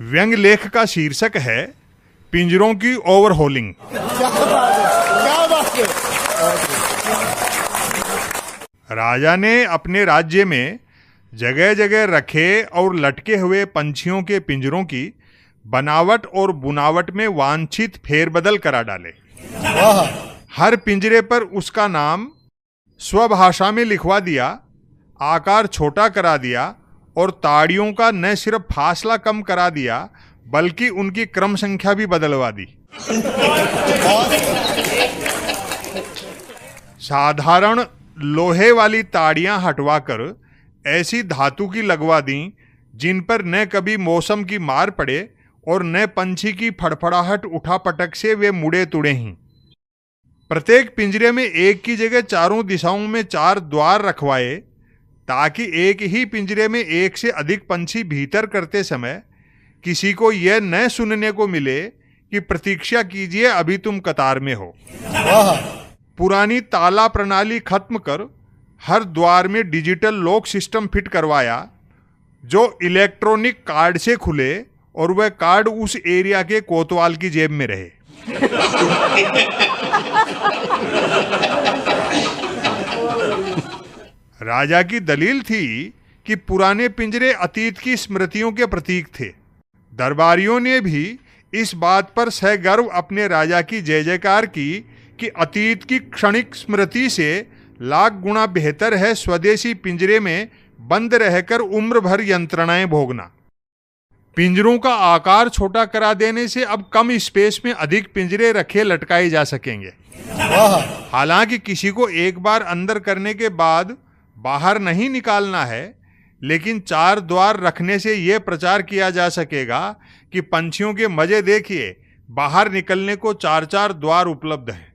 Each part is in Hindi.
व्यंग लेख का शीर्षक है पिंजरों की ओवरहोलिंग। राजा ने अपने राज्य में जगह जगह रखे और लटके हुए पंछियों के पिंजरों की बनावट और बुनावट में वांछित फेरबदल करा डाले। हर पिंजरे पर उसका नाम स्वभाषा में लिखवा दिया, आकार छोटा करा दिया और ताड़ियों का न सिर्फ फासला कम करा दिया बल्कि उनकी क्रम संख्या भी बदलवा दी। साधारण लोहे वाली ताड़ियां हटवाकर ऐसी धातु की लगवा दी जिन पर न कभी मौसम की मार पड़े और न पंछी की फड़फड़ाहट उठापटक से वे मुड़े तुड़े ही। प्रत्येक पिंजरे में एक की जगह चारों दिशाओं में 4 द्वार रखवाए ताकि एक ही पिंजरे में एक से अधिक पंछी भीतर करते समय किसी को यह न सुनने को मिले कि प्रतीक्षा कीजिए अभी तुम कतार में हो। पुरानी ताला प्रणाली खत्म कर हर द्वार में डिजिटल लॉक सिस्टम फिट करवाया जो इलेक्ट्रॉनिक कार्ड से खुले और वह कार्ड उस एरिया के कोतवाल की जेब में रहे। राजा की दलील थी कि पुराने पिंजरे अतीत की स्मृतियों के प्रतीक थे। दरबारियों ने भी इस बात पर सहगर्व अपने राजा की जय जयकार की कि अतीत की क्षणिक स्मृति से लाख गुना बेहतर है स्वदेशी पिंजरे में बंद रहकर उम्र भर यंत्रणाएं भोगना। पिंजरों का आकार छोटा करा देने से अब कम स्पेस में अधिक पिंजरे रखे लटकाए जा सकेंगे। हालांकि किसी को एक बार अंदर करने के बाद बाहर नहीं निकालना है, लेकिन 4 द्वार रखने से यह प्रचार किया जा सकेगा कि पंछियों के मजे देखिए, बाहर निकलने को 4-4 द्वार उपलब्ध हैं।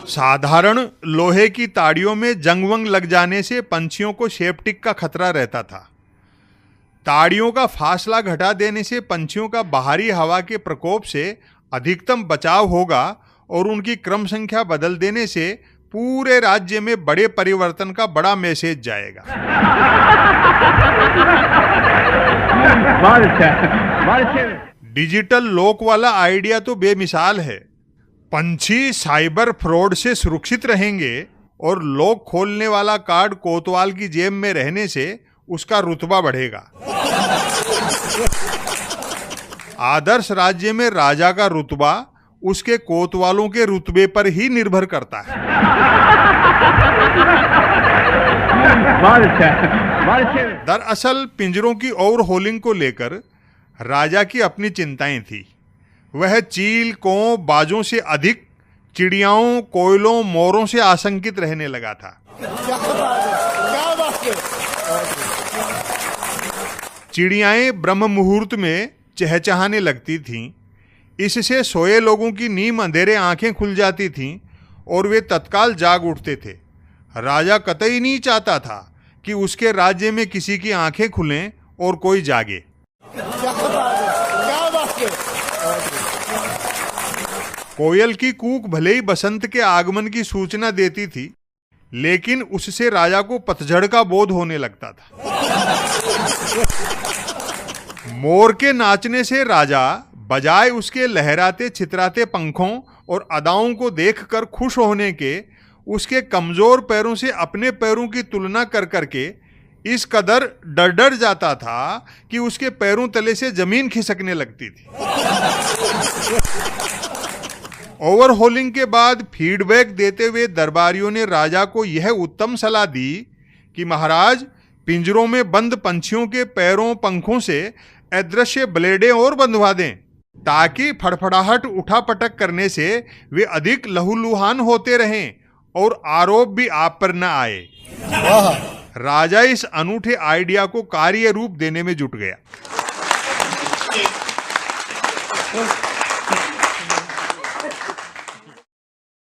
साधारण लोहे की ताड़ियों में जंग-वंग लग जाने से पंछियों को सेप्टिक का खतरा रहता था। ताड़ियों का फासला घटा देने से पंछियों का बाहरी हवा के प्रकोप से अधिकतम बचाव होगा और उनकी क्रम संख्या बदल देने से पूरे राज्य में बड़े परिवर्तन का बड़ा मैसेज जाएगा। डिजिटल लॉक वाला आइडिया तो बेमिसाल है। पंछी साइबर फ्रॉड से सुरक्षित रहेंगे और लॉक खोलने वाला कार्ड कोतवाल की जेब में रहने से उसका रुतबा बढ़ेगा। आदर्श राज्य में राजा का रुतबा उसके कोतवालों के रुतबे पर ही निर्भर करता है। दरअसल पिंजरों की ओवरहोलिंग को लेकर राजा की अपनी चिंताएं थी। वह चील, कौं, बाजों से अधिक चिड़ियाओं, कोयलों, मोरों से आशंकित रहने लगा था। चिड़ियाएं ब्रह्म मुहूर्त में चहचहाने लगती थीं। इससे सोए लोगों की नीम अंधेरे आंखें खुल जाती थीं और वे तत्काल जाग उठते थे। राजा कतई नहीं चाहता था कि उसके राज्य में किसी की आंखें खुलें और कोई जागे। कोयल की कूक भले ही बसंत के आगमन की सूचना देती थी, लेकिन उससे राजा को पतझड़ का बोध होने लगता था। मोर के नाचने से राजा बजाय उसके लहराते छितराते पंखों और अदाओं को देखकर खुश होने के उसके कमजोर पैरों से अपने पैरों की तुलना कर करके इस कदर डर जाता था कि उसके पैरों तले से जमीन खिसकने लगती थी। ओवरहोलिंग के बाद फीडबैक देते हुए दरबारियों ने राजा को यह उत्तम सलाह दी कि महाराज, पिंजरों में बंद पंछियों के पैरों पंखों से अदृश्य ब्लेडें और बंधवा दें ताकि फड़फड़ाहट उठापटक करने से वे अधिक लहूलुहान होते रहें और आरोप भी आप पर न आए। राजा इस अनूठे आइडिया को कार्य रूप देने में जुट गया।